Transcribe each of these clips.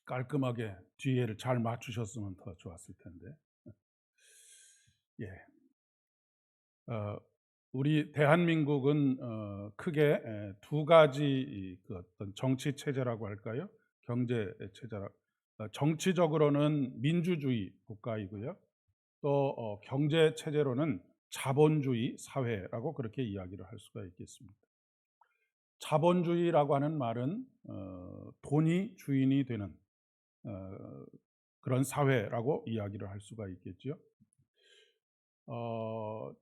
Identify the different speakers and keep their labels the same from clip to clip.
Speaker 1: 깔끔하게 뒤에를 잘 맞추셨으면 더 좋았을 텐데. 예. 어, 우리 대한민국은 크게 두 가지 그 어떤 정치 체제라고 할까요? 경제 체제라. 정치적으로는 민주주의 국가이고요. 또 경제 체제로는 자본주의 사회라고 그렇게 이야기를 할 수가 있겠습니다. 자본주의라고 하는 말은 돈이 주인이 되는 어, 그런 사회라고 이야기를 할 수가 있겠죠.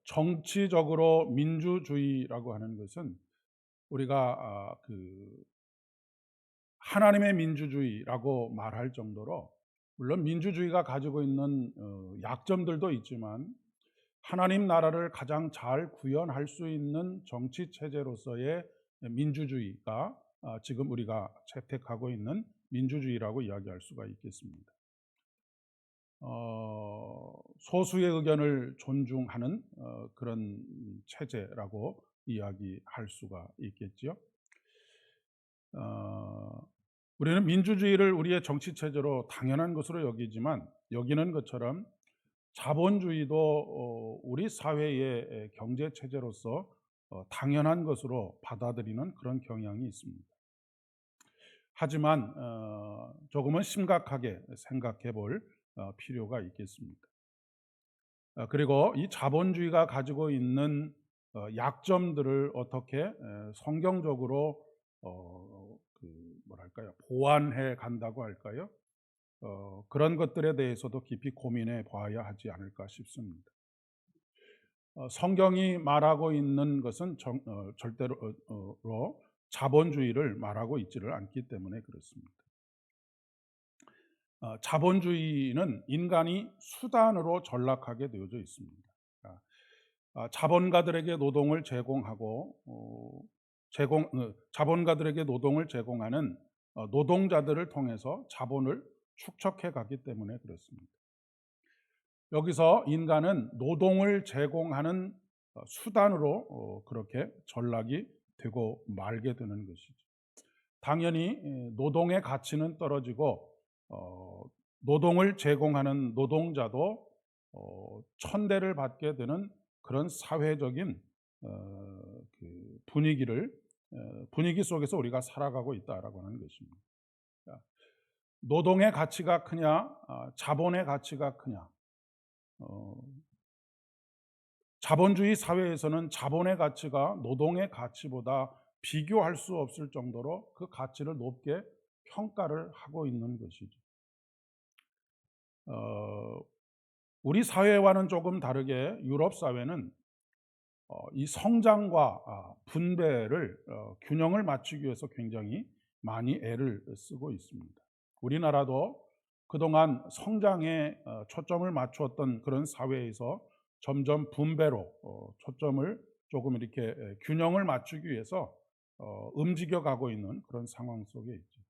Speaker 1: 정치적으로 민주주의라고 하는 것은 우리가 하나님의 민주주의라고 말할 정도로, 물론 민주주의가 가지고 있는 약점들도 있지만 하나님 나라를 가장 잘 구현할 수 있는 정치 체제로서의 민주주의가 지금 우리가 채택하고 있는 민주주의라고 이야기할 수가 있겠습니다. 소수의 의견을 존중하는 그런 체제라고 이야기할 수가 있겠죠. 우리는 민주주의를 우리의 정치 체제로 당연한 것으로 여기지만, 여기는 것처럼 자본주의도 우리 사회의 경제 체제로서 당연한 것으로 받아들이는 그런 경향이 있습니다. 하지만 조금은 심각하게 생각해 볼 필요가 있겠습니다. 그리고 이 자본주의가 가지고 있는 약점들을 어떻게 성경적으로 뭐랄까요, 보완해 간다고 할까요? 그런 것들에 대해서도 깊이 고민해 봐야 하지 않을까 싶습니다. 성경이 말하고 있는 것은 절대로 자본주의를 말하고 있지를 않기 때문에 그렇습니다. 자본주의는 인간이 수단으로 전락하게 되어져 있습니다. 자본가들에게 노동을 제공하고 자본가들에게 노동을 제공하는 노동자들을 통해서 자본을 축적해 가기 때문에 그렇습니다. 여기서 인간은 노동을 제공하는 수단으로 그렇게 전락이 되고 말게 되는 것이죠. 당연히 노동의 가치는 떨어지고 노동을 제공하는 노동자도 천대를 받게 되는 그런 사회적인 분위기 속에서 우리가 살아가고 있다라고 하는 것입니다. 노동의 가치가 크냐, 자본의 가치가 크냐. 자본주의 사회에서는 자본의 가치가 노동의 가치보다 비교할 수 없을 정도로 그 가치를 높게 평가를 하고 있는 것이죠. 우리 사회와는 조금 다르게 유럽 사회는 이 성장과 분배를 균형을 맞추기 위해서 굉장히 많이 애를 쓰고 있습니다. 우리나라도 그동안 성장에 초점을 맞추었던 그런 사회에서 점점 분배로 초점을 조금 이렇게 균형을 맞추기 위해서 움직여 가고 있는 그런 상황 속에 있죠.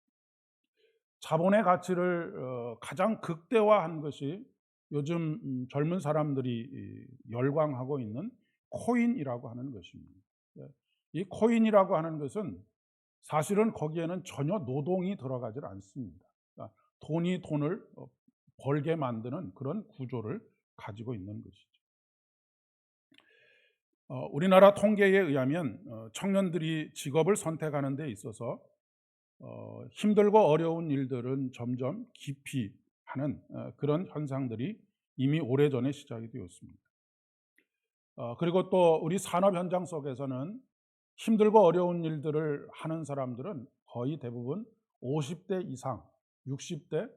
Speaker 1: 자본의 가치를 가장 극대화한 것이 요즘 젊은 사람들이 열광하고 있는 코인이라고 하는 것입니다. 이 코인이라고 하는 것은 사실은 거기에는 전혀 노동이 들어가질 않습니다. 그러니까 돈이 돈을 벌게 만드는 그런 구조를 가지고 있는 것이죠. 우리나라 통계에 의하면 청년들이 직업을 선택하는 데 있어서 힘들고 어려운 일들은 점점 깊이 하는 그런 현상들이 이미 오래전에 시작이 되었습니다. 그리고 또 우리 산업 현장 속에서는 힘들고 어려운 일들을 하는 사람들은 거의 대부분 50대 이상, 60대,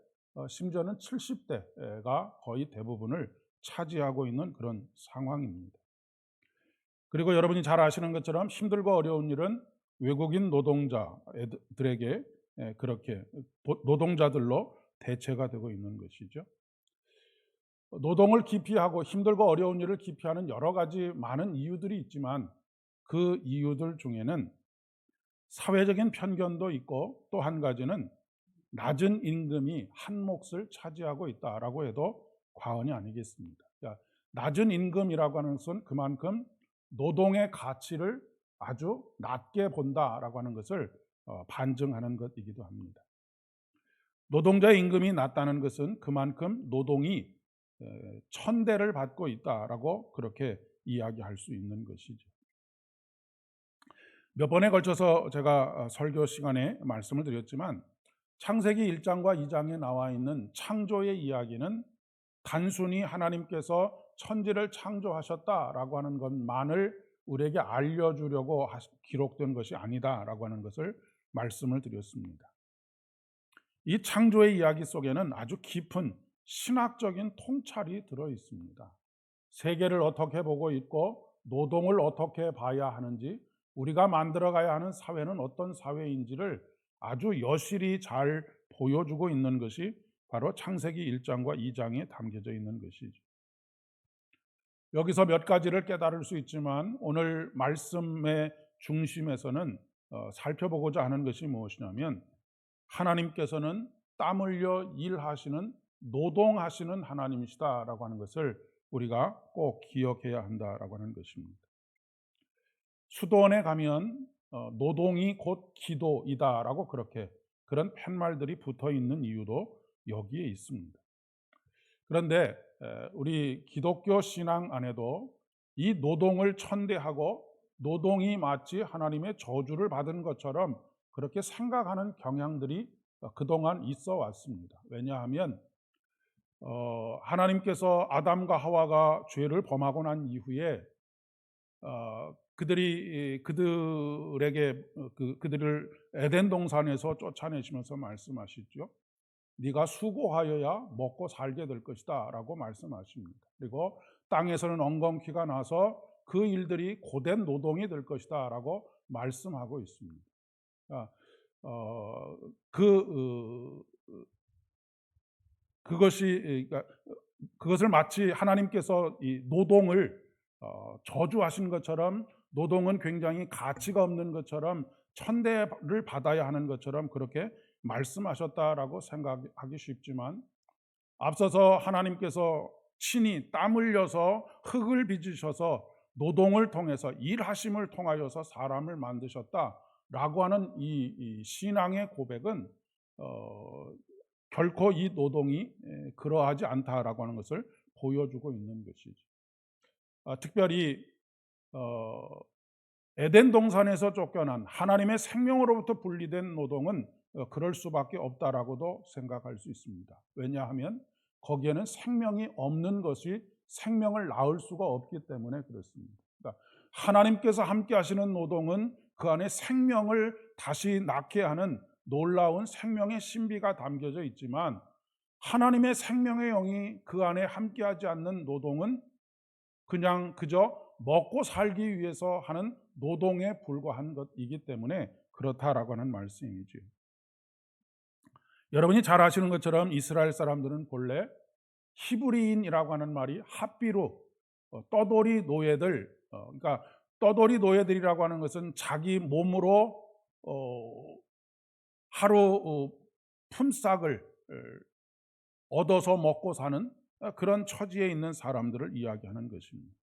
Speaker 1: 심지어는 70대가 거의 대부분을 차지하고 있는 그런 상황입니다. 그리고 여러분이 잘 아시는 것처럼 힘들고 어려운 일은 외국인 노동자들에게 그렇게 노동자들로 대체가 되고 있는 것이죠. 노동을 기피하고 힘들고 어려운 일을 기피하는 여러 가지 많은 이유들이 있지만 그 이유들 중에는 사회적인 편견도 있고, 또 한 가지는 낮은 임금이 한 몫을 차지하고 있다라고 해도 과언이 아니겠습니다. 그러니까 낮은 임금이라고 하는 것은 그만큼 노동의 가치를 아주 낮게 본다라고 하는 것을 반증하는 것이기도 합니다. 노동자의 임금이 낮다는 것은 그만큼 노동이 천대를 받고 있다라고 그렇게 이야기할 수 있는 것이죠. 몇 번에 걸쳐서 제가 설교 시간에 말씀을 드렸지만 창세기 1장과 2장에 나와 있는 창조의 이야기는 단순히 하나님께서 천지를 창조하셨다라고 하는 것만을 우리에게 알려주려고 기록된 것이 아니다라고 하는 것을 말씀을 드렸습니다. 이 창조의 이야기 속에는 아주 깊은 신학적인 통찰이 들어 있습니다. 세계를 어떻게 보고 있고 노동을 어떻게 봐야 하는지, 우리가 만들어가야 하는 사회는 어떤 사회인지를 아주 여실히 잘 보여주고 있는 것이 바로 창세기 1장과 2장에 담겨져 있는 것이죠. 여기서 몇 가지를 깨달을 수 있지만 오늘 말씀의 중심에서는 살펴보고자 하는 것이 무엇이냐면, 하나님께서는 땀 흘려 일하시는, 노동하시는 하나님이시다라고 하는 것을 우리가 꼭 기억해야 한다라고 하는 것입니다. 수도원에 가면 노동이 곧 기도이다라고 그런 팻말들이 붙어 있는 이유도 여기에 있습니다. 그런데 우리 기독교 신앙 안에도 이 노동을 천대하고 노동이 마치 하나님의 저주를 받은 것처럼 그렇게 생각하는 경향들이 그동안 있어 왔습니다. 왜냐하면 하나님께서 아담과 하와가 죄를 범하고 난 이후에 그들을 에덴 동산에서 쫓아내시면서 말씀하시죠. 네가 수고하여야 먹고 살게 될 것이다 라고 말씀하십니다. 그리고 땅에서는 엉겅퀴가 나서 그 일들이 고된 노동이 될 것이다 라고 말씀하고 있습니다. 그것을 마치 하나님께서 이 노동을 저주하신 것처럼, 노동은 굉장히 가치가 없는 것처럼, 천대를 받아야 하는 것처럼 그렇게 말씀하셨다라고 생각하기 쉽지만, 앞서서 하나님께서 친히 땀 흘려서 흙을 빚으셔서 노동을 통해서, 일하심을 통하여서 사람을 만드셨다라고 하는 이 신앙의 고백은 결코 이 노동이 그러하지 않다라고 하는 것을 보여주고 있는 것이죠. 특별히 에덴 동산에서 쫓겨난 하나님의 생명으로부터 분리된 노동은 그럴 수밖에 없다라고도 생각할 수 있습니다. 왜냐하면 거기에는 생명이 없는 것이 생명을 낳을 수가 없기 때문에 그렇습니다. 그러니까 하나님께서 함께 하시는 노동은 그 안에 생명을 다시 낳게 하는 놀라운 생명의 신비가 담겨져 있지만, 하나님의 생명의 영이 그 안에 함께하지 않는 노동은 그저 먹고 살기 위해서 하는 노동에 불과한 것이기 때문에 그렇다라고 하는 말씀이죠. 여러분이 잘 아시는 것처럼 이스라엘 사람들은 본래 히브리인이라고 하는 말이 핫비루, 떠돌이 노예들, 그러니까 떠돌이 노예들이라고 하는 것은 자기 몸으로 하루 품삯을 얻어서 먹고 사는 그런 처지에 있는 사람들을 이야기하는 것입니다.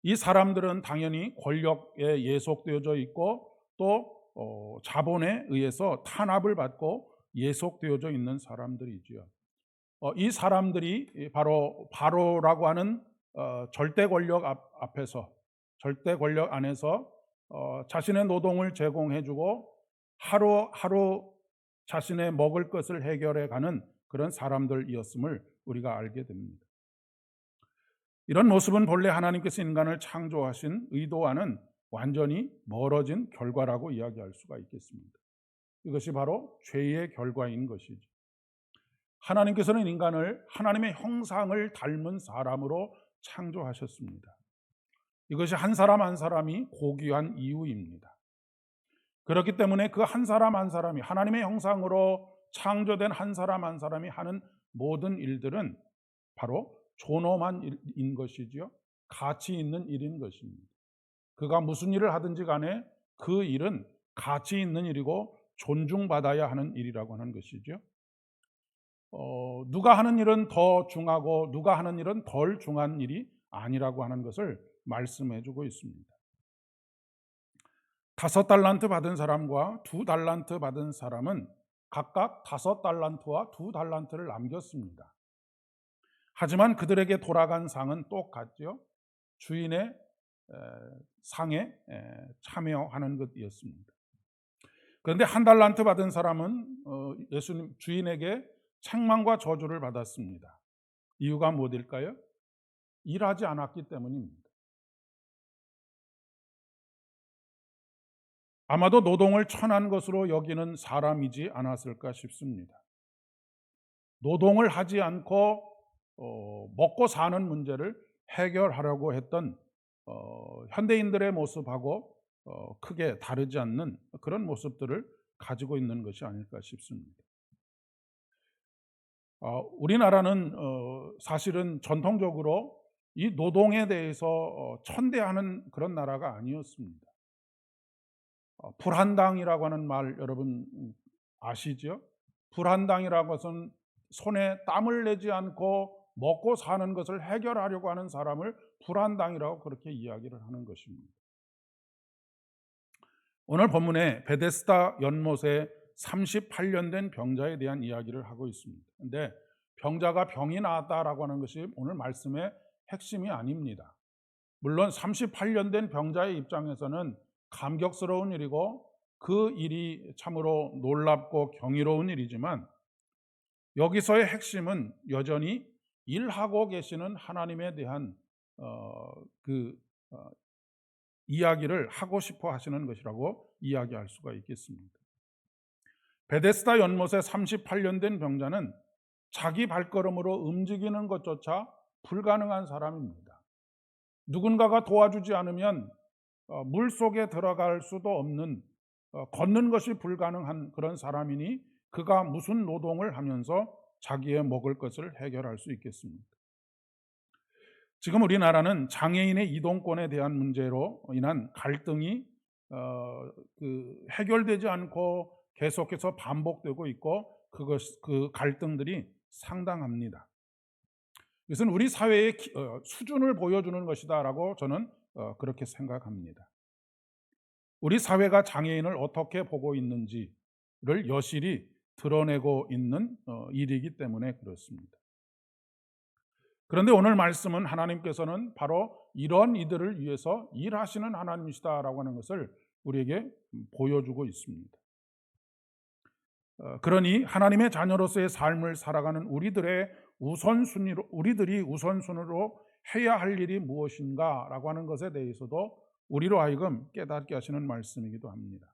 Speaker 1: 이 사람들은 당연히 권력에 예속되어져 있고 또 자본에 의해서 탄압을 받고 예속되어져 있는 사람들이지요. 이 사람들이 바로 바로라고 하는 절대 권력 앞에서, 절대 권력 안에서 자신의 노동을 제공해주고 하루하루 자신의 먹을 것을 해결해 가는 그런 사람들이었음을 우리가 알게 됩니다. 이런 모습은 본래 하나님께서 인간을 창조하신 의도와는 완전히 멀어진 결과라고 이야기할 수가 있겠습니다. 이것이 바로 죄의 결과인 것이죠. 하나님께서는 인간을 하나님의 형상을 닮은 사람으로 창조하셨습니다. 이것이 한 사람 한 사람이 고귀한 이유입니다. 그렇기 때문에 그 한 사람 한 사람이, 하나님의 형상으로 창조된 한 사람 한 사람이 하는 모든 일들은 바로 존엄한 일인 것이지요. 가치 있는 일인 것입니다. 그가 무슨 일을 하든지 간에 그 일은 가치 있는 일이고 존중받아야 하는 일이라고 하는 것이죠. 누가 하는 일은 더 중하고 누가 하는 일은 덜 중한 일이 아니라고 하는 것을 말씀해 주고 있습니다. 5달란트 받은 사람과 2달란트 받은 사람은 각각 5달란트와 2달란트를 남겼습니다. 하지만 그들에게 돌아간 상은 똑같죠. 주인의 상에 참여하는 것이었습니다. 그런데 1달란트 받은 사람은 예수님 주인에게 책망과 저주를 받았습니다. 이유가 무엇일까요? 일하지 않았기 때문입니다. 아마도 노동을 천한 것으로 여기는 사람이지 않았을까 싶습니다. 노동을 하지 않고 먹고 사는 문제를 해결하려고 했던 현대인들의 모습하고 크게 다르지 않는 그런 모습들을 가지고 있는 것이 아닐까 싶습니다. 우리나라는 사실은 전통적으로 이 노동에 대해서 천대하는 그런 나라가 아니었습니다. 불한당이라고 하는 말 여러분 아시죠? 불한당이라고 것은 손에 땀을 내지 않고 먹고 사는 것을 해결하려고 하는 사람을 불한당이라고 그렇게 이야기를 하는 것입니다. 오늘 본문에 베데스다 연못에 38년 된 병자에 대한 이야기를 하고 있습니다. 그런데 병자가 병이 나았다라고 하는 것이 오늘 말씀의 핵심이 아닙니다. 물론 38년 된 병자의 입장에서는 감격스러운 일이고 그 일이 참으로 놀랍고 경이로운 일이지만 여기서의 핵심은 여전히 일하고 계시는 하나님에 대한 이야기를 하고 싶어 하시는 것이라고 이야기할 수가 있겠습니다. 베데스다 연못에 38년 된 병자는 자기 발걸음으로 움직이는 것조차 불가능한 사람입니다. 누군가가 도와주지 않으면 물 속에 들어갈 수도 없는 걷는 것이 불가능한 그런 사람이니 그가 무슨 노동을 하면서 자기의 먹을 것을 해결할 수 있겠습니까? 지금 우리나라는 장애인의 이동권에 대한 문제로 인한 갈등이 해결되지 않고 계속해서 반복되고 있고 그 갈등들이 상당합니다. 이것은 우리 사회의 수준을 보여주는 것이다라고 저는 그렇게 생각합니다. 우리 사회가 장애인을 어떻게 보고 있는지를 여실히 드러내고 있는 일이기 때문에 그렇습니다. 그런데 오늘 말씀은 하나님께서는 바로 이런 이들을 위해서 일하시는 하나님이시다라고 하는 것을 우리에게 보여주고 있습니다. 그러니 하나님의 자녀로서의 삶을 살아가는 우리들이 우선순위로 해야 할 일이 무엇인가라고 하는 것에 대해서도 우리로 하여금 깨닫게 하시는 말씀이기도 합니다.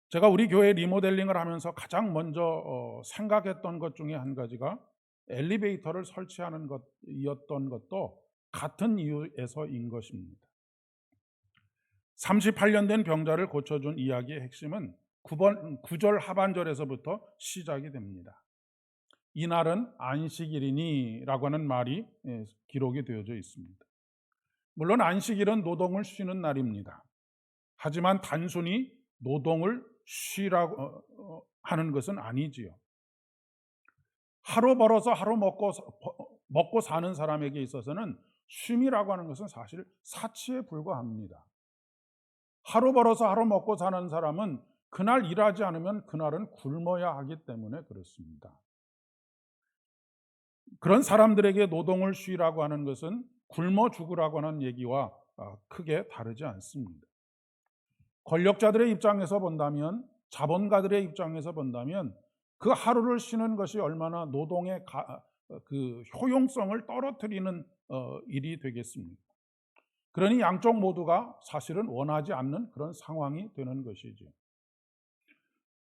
Speaker 1: 제가 우리 교회 리모델링을 하면서 가장 먼저 생각했던 것 중에 한 가지가 엘리베이터를 설치하는 것이었던 것도 같은 이유에서인 것입니다. 38년 된 병자를 고쳐준 이야기의 핵심은 9절 하반절에서부터 시작이 됩니다. 이날은 안식일이니 라고 하는 말이 기록이 되어져 있습니다. 물론 안식일은 노동을 쉬는 날입니다. 하지만 단순히 노동을 쉬라고 하는 것은 아니지요. 하루 벌어서 하루 먹고 사는 사람에게 있어서는 쉼이라고 하는 것은 사실 사치에 불과합니다. 하루 벌어서 하루 먹고 사는 사람은 그날 일하지 않으면 그날은 굶어야 하기 때문에 그렇습니다. 그런 사람들에게 노동을 쉬라고 하는 것은 굶어 죽으라고 하는 얘기와 크게 다르지 않습니다. 권력자들의 입장에서 본다면, 자본가들의 입장에서 본다면 그 하루를 쉬는 것이 얼마나 노동의 효용성을 떨어뜨리는 일이 되겠습니까? 그러니 양쪽 모두가 사실은 원하지 않는 그런 상황이 되는 것이죠.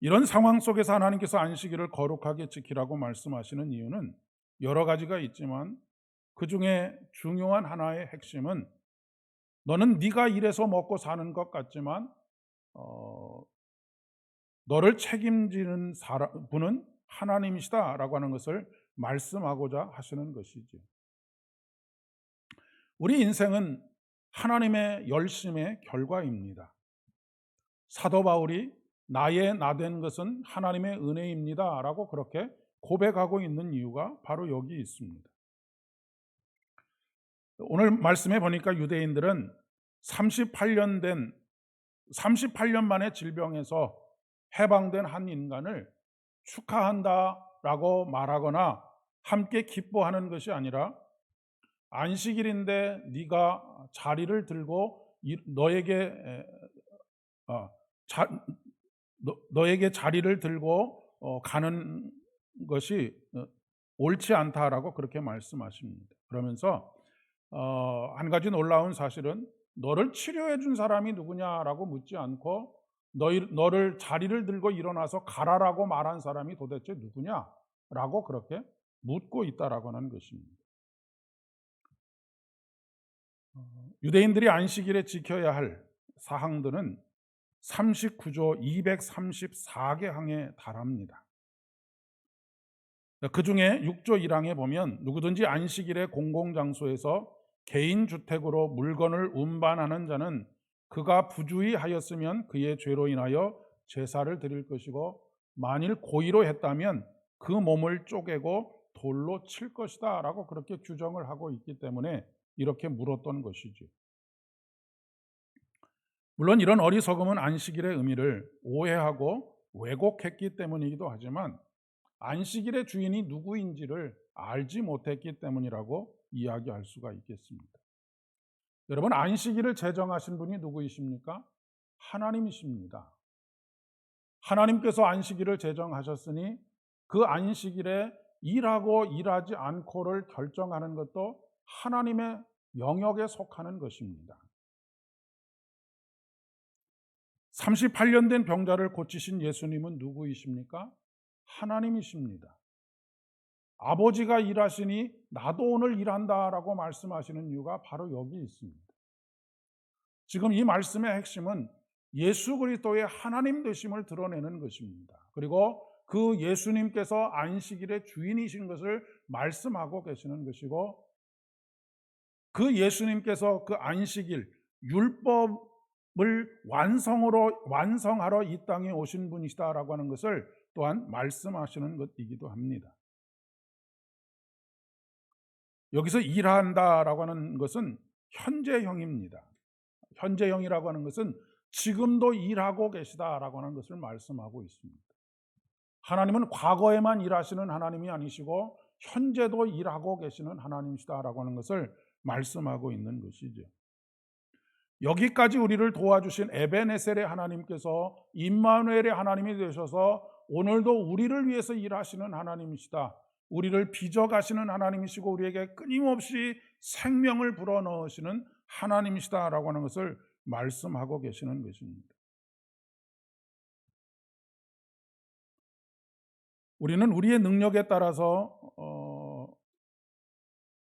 Speaker 1: 이런 상황 속에서 하나님께서 안식일을 거룩하게 지키라고 말씀하시는 이유는 여러 가지가 있지만 그 중에 중요한 하나의 핵심은 너는 네가 일해서 먹고 사는 것 같지만 너를 책임지는 분은 하나님이시다라고 하는 것을 말씀하고자 하시는 것이죠. 우리 인생은 하나님의 열심의 결과입니다. 사도 바울이 나의 나된 것은 하나님의 은혜입니다 라고 그렇게 고백하고 있는 이유가 바로 여기 있습니다. 오늘 말씀해 보니까 유대인들은 38년 만에 질병에서 해방된 한 인간을 축하한다라고 말하거나 함께 기뻐하는 것이 아니라, 안식일인데 네가 자리를 들고 너에게 자, 너에게 자리를 들고 가는 것이 옳지 않다라고 그렇게 말씀하십니다. 그러면서 한 가지 놀라운 사실은, 너를 치료해 준 사람이 누구냐라고 묻지 않고 너를 자리를 들고 일어나서 가라라고 말한 사람이 도대체 누구냐라고 그렇게 묻고 있다라고 하는 것입니다. 유대인들이 안식일에 지켜야 할 사항들은 39조 234개 항에 달합니다. 그 중에 6조 1항에 보면, 누구든지 안식일에 공공장소에서 개인 주택으로 물건을 운반하는 자는 그가 부주의 하였으면 그의 죄로 인하여 제사를 드릴 것이고, 만일 고의로 했다면 그 몸을 쪼개고 돌로 칠 것이다 라고 그렇게 규정을 하고 있기 때문에 이렇게 물었던 것이죠. 물론 이런 어리석음은 안식일의 의미를 오해하고 왜곡했기 때문이기도 하지만, 안식일의 주인이 누구인지를 알지 못했기 때문이라고 이야기할 수가 있겠습니다. 여러분, 안식일을 제정하신 분이 누구이십니까? 하나님이십니다. 하나님께서 안식일을 제정하셨으니 그 안식일에 일하고 일하지 않고를 결정하는 것도 하나님의 영역에 속하는 것입니다. 38년 된 병자를 고치신 예수님은 누구이십니까? 하나님이십니다. 아버지가 일하시니 나도 오늘 일한다라고 말씀하시는 이유가 바로 여기 있습니다. 지금 이 말씀의 핵심은 예수 그리스도의 하나님 되심을 드러내는 것입니다. 그리고 그 예수님께서 안식일의 주인이신 것을 말씀하고 계시는 것이고, 그 예수님께서 그 안식일 율법을 완성하러 이 땅에 오신 분이시다라고 하는 것을 또한 말씀하시는 것이기도 합니다. 여기서 일한다라고 하는 것은 현재형입니다. 현재형이라고 하는 것은 지금도 일하고 계시다라고 하는 것을 말씀하고 있습니다. 하나님은 과거에만 일하시는 하나님이 아니시고 현재도 일하고 계시는 하나님이시다라고 하는 것을 말씀하고 있는 것이죠. 여기까지 우리를 도와주신 에베네셀의 하나님께서 임마누엘의 하나님이 되셔서 오늘도 우리를 위해서 일하시는 하나님이시다, 우리를 빚어가시는 하나님이시고 우리에게 끊임없이 생명을 불어넣으시는 하나님이시다라고 하는 것을 말씀하고 계시는 것입니다. 우리는 우리의 능력에 따라서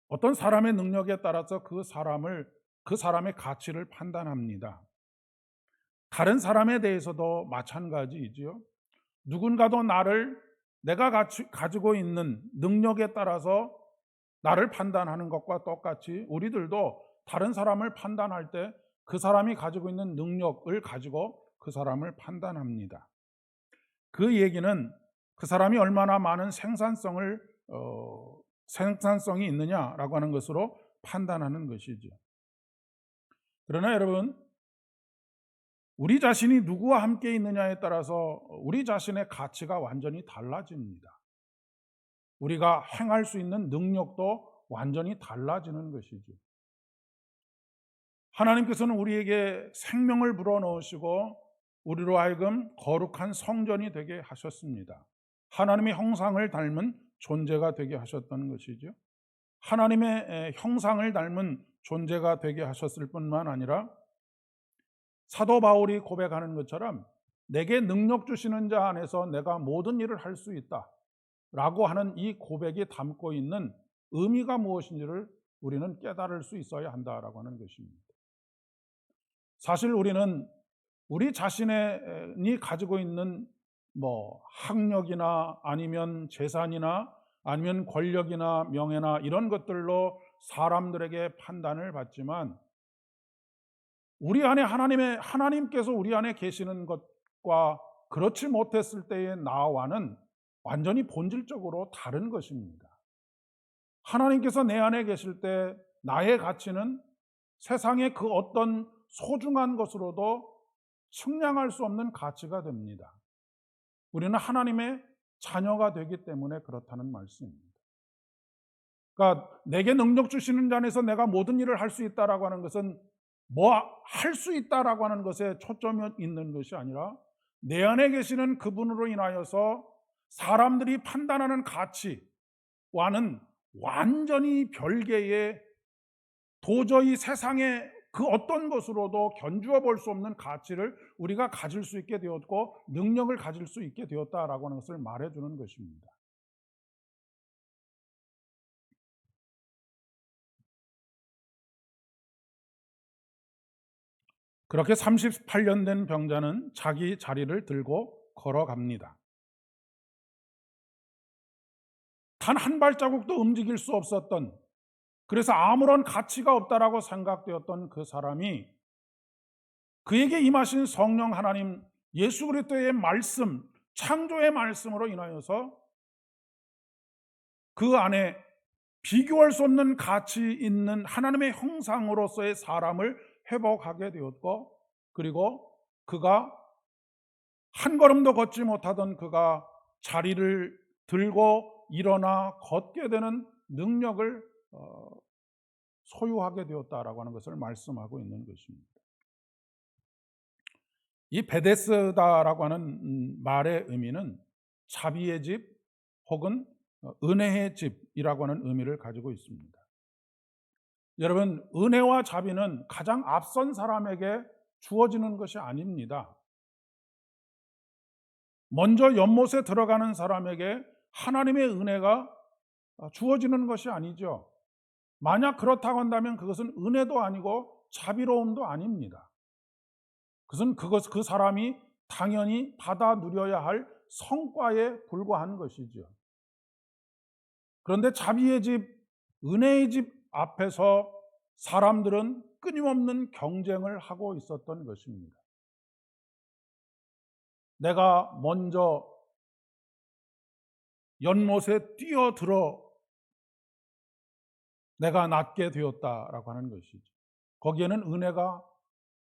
Speaker 1: 어떤 사람의 능력에 따라서 그 사람의 가치를 판단합니다. 다른 사람에 대해서도 마찬가지이지요. 누군가도 내가 가지고 있는 능력에 따라서 나를 판단하는 것과 똑같이 우리들도 다른 사람을 판단할 때 그 사람이 가지고 있는 능력을 가지고 그 사람을 판단합니다. 그 얘기는 그 사람이 얼마나 많은 생산성이 있느냐라고 하는 것으로 판단하는 것이죠. 그러나 여러분, 우리 자신이 누구와 함께 있느냐에 따라서 우리 자신의 가치가 완전히 달라집니다. 우리가 행할 수 있는 능력도 완전히 달라지는 것이죠. 하나님께서는 우리에게 생명을 불어넣으시고 우리로 하여금 거룩한 성전이 되게 하셨습니다. 하나님의 형상을 닮은 존재가 되게 하셨다는 것이죠. 하나님의 형상을 닮은 존재가 되게 하셨을 뿐만 아니라, 사도 바울이 고백하는 것처럼 내게 능력 주시는 자 안에서 내가 모든 일을 할 수 있다 라고 하는 이 고백이 담고 있는 의미가 무엇인지를 우리는 깨달을 수 있어야 한다라고 하는 것입니다. 사실 우리는 우리 자신이 가지고 있는 학력이나 아니면 재산이나 아니면 권력이나 명예나 이런 것들로 사람들에게 판단을 받지만, 우리 안에 하나님께서 우리 안에 계시는 것과 그렇지 못했을 때의 나와는 완전히 본질적으로 다른 것입니다. 하나님께서 내 안에 계실 때 나의 가치는 세상의 그 어떤 소중한 것으로도 측량할 수 없는 가치가 됩니다. 우리는 하나님의 자녀가 되기 때문에 그렇다는 말씀입니다. 그러니까 내게 능력 주시는 자 안에서 내가 모든 일을 할 수 있다라고 하는 것은 뭐 할 수 있다라고 하는 것에 초점이 있는 것이 아니라 내 안에 계시는 그분으로 인하여서 사람들이 판단하는 가치와는 완전히 별개의, 도저히 세상의 그 어떤 것으로도 견주어 볼 수 없는 가치를 우리가 가질 수 있게 되었고 능력을 가질 수 있게 되었다라고 하는 것을 말해주는 것입니다. 그렇게 38년 된 병자는 자기 자리를 들고 걸어갑니다. 단 한 발자국도 움직일 수 없었던, 그래서 아무런 가치가 없다라고 생각되었던 그 사람이 그에게 임하신 성령 하나님 예수 그리스도의 말씀, 창조의 말씀으로 인하여서 그 안에 비교할 수 없는 가치 있는 하나님의 형상으로서의 사람을 회복하게 되었고, 그리고 그가 한 걸음도 걷지 못하던 그가 자리를 들고 일어나 걷게 되는 능력을 소유하게 되었다라고 하는 것을 말씀하고 있는 것입니다. 이 베데스다라고 하는 말의 의미는 자비의 집 혹은 은혜의 집이라고 하는 의미를 가지고 있습니다. 여러분, 은혜와 자비는 가장 앞선 사람에게 주어지는 것이 아닙니다. 먼저 연못에 들어가는 사람에게 하나님의 은혜가 주어지는 것이 아니죠. 만약 그렇다고 한다면 그것은 은혜도 아니고 자비로움도 아닙니다. 그것은 그 사람이 당연히 받아 누려야 할 성과에 불과한 것이죠. 그런데 자비의 집, 은혜의 집 앞에서 사람들은 끊임없는 경쟁을 하고 있었던 것입니다. 내가 먼저 연못에 뛰어들어 내가 낫게 되었다라고 하는 것이죠. 거기에는 은혜가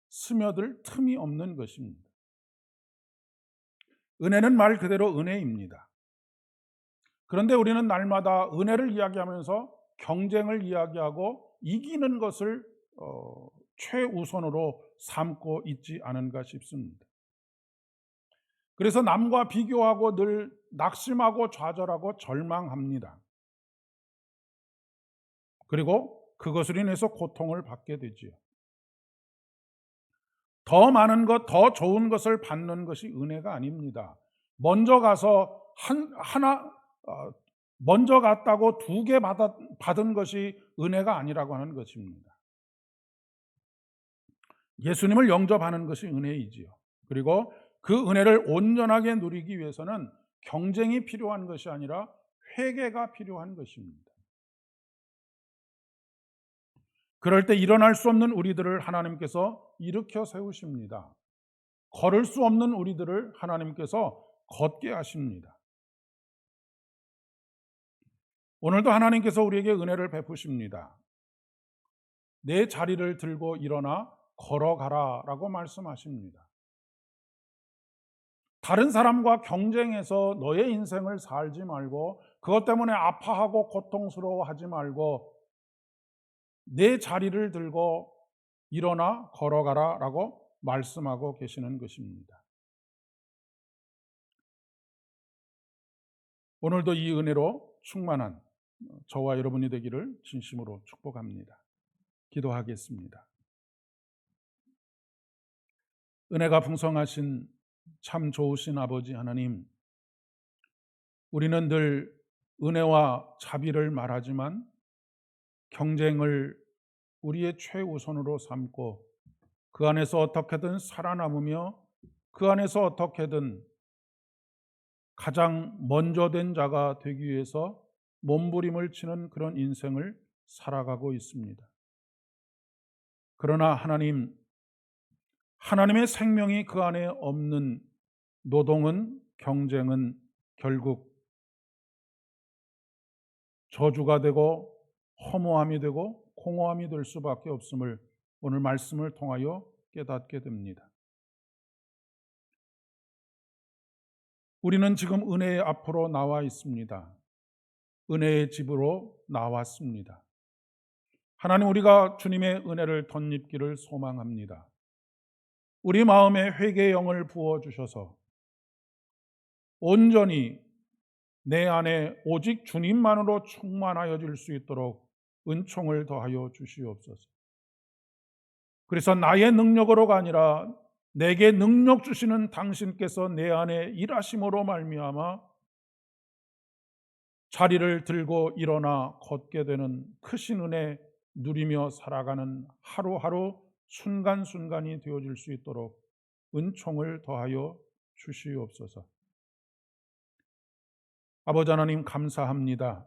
Speaker 1: 스며들 틈이 없는 것입니다. 은혜는 말 그대로 은혜입니다. 그런데 우리는 날마다 은혜를 이야기하면서 경쟁을 이야기하고 이기는 것을 최우선으로 삼고 있지 않은가 싶습니다. 그래서 남과 비교하고 늘 낙심하고 좌절하고 절망합니다. 그리고 그것으로 인해서 고통을 받게 되지요. 더 많은 것, 더 좋은 것을 받는 것이 은혜가 아닙니다. 먼저 가서 먼저 갔다고 두 개 받은 것이 은혜가 아니라고 하는 것입니다. 예수님을 영접하는 것이 은혜이지요. 그리고 그 은혜를 온전하게 누리기 위해서는 경쟁이 필요한 것이 아니라 회개가 필요한 것입니다. 그럴 때 일어날 수 없는 우리들을 하나님께서 일으켜 세우십니다. 걸을 수 없는 우리들을 하나님께서 걷게 하십니다. 오늘도 하나님께서 우리에게 은혜를 베푸십니다. 내 자리를 들고 일어나 걸어가라라고 말씀하십니다. 다른 사람과 경쟁해서 너의 인생을 살지 말고 그것 때문에 아파하고 고통스러워하지 말고 내 자리를 들고 일어나 걸어가라라고 말씀하고 계시는 것입니다. 오늘도 이 은혜로 충만한 저와 여러분이 되기를 진심으로 축복합니다. 기도하겠습니다. 은혜가 풍성하신 참 좋으신 아버지 하나님, 우리는 늘 은혜와 자비를 말하지만 경쟁을 우리의 최우선으로 삼고 그 안에서 어떻게든 살아남으며 그 안에서 어떻게든 가장 먼저 된 자가 되기 위해서 몸부림을 치는 그런 인생을 살아가고 있습니다. 그러나 하나님의 생명이 그 안에 없는 노동은, 경쟁은 결국 저주가 되고 허무함이 되고 공허함이 될 수밖에 없음을 오늘 말씀을 통하여 깨닫게 됩니다. 우리는 지금 은혜의 앞으로 나와 있습니다. 은혜의 집으로 나왔습니다. 하나님, 우리가 주님의 은혜를 덧입기를 소망합니다. 우리 마음에 회개의 영을 부어주셔서 온전히 내 안에 오직 주님만으로 충만하여질 수 있도록 은총을 더하여 주시옵소서. 그래서 나의 능력으로가 아니라 내게 능력 주시는 당신께서 내 안에 일하심으로 말미암아 자리를 들고 일어나 걷게 되는 크신 은혜 누리며 살아가는 하루하루 순간순간이 되어질 수 있도록 은총을 더하여 주시옵소서. 아버지 하나님, 감사합니다.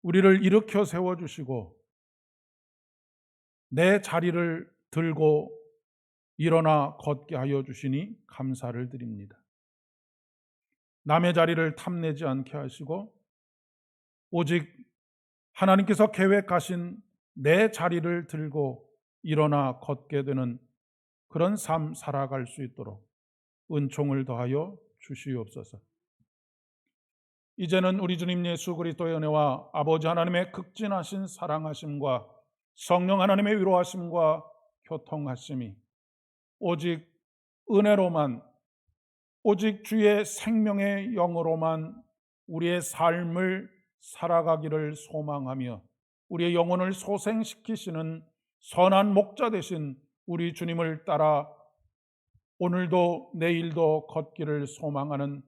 Speaker 1: 우리를 일으켜 세워주시고 내 자리를 들고 일어나 걷게 하여 주시니 감사를 드립니다. 남의 자리를 탐내지 않게 하시고 오직 하나님께서 계획하신 내 자리를 들고 일어나 걷게 되는 그런 삶 살아갈 수 있도록 은총을 더하여 주시옵소서. 이제는 우리 주님 예수 그리스도의 은혜와 아버지 하나님의 극진하신 사랑하심과 성령 하나님의 위로하심과 교통하심이 오직 은혜로만, 오직 주의 생명의 영으로만 우리의 삶을 살아가기를 소망하며 우리의 영혼을 소생시키시는 선한 목자 되신 우리 주님을 따라 오늘도 내일도 걷기를 소망하는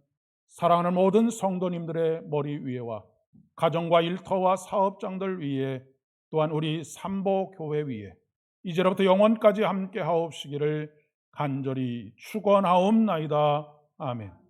Speaker 1: 사랑하는 모든 성도님들의 머리 위에와 가정과 일터와 사업장들 위에 또한 우리 삼보교회 위에 이제로부터 영원까지 함께 하옵시기를 간절히 축원하옵나이다. 아멘.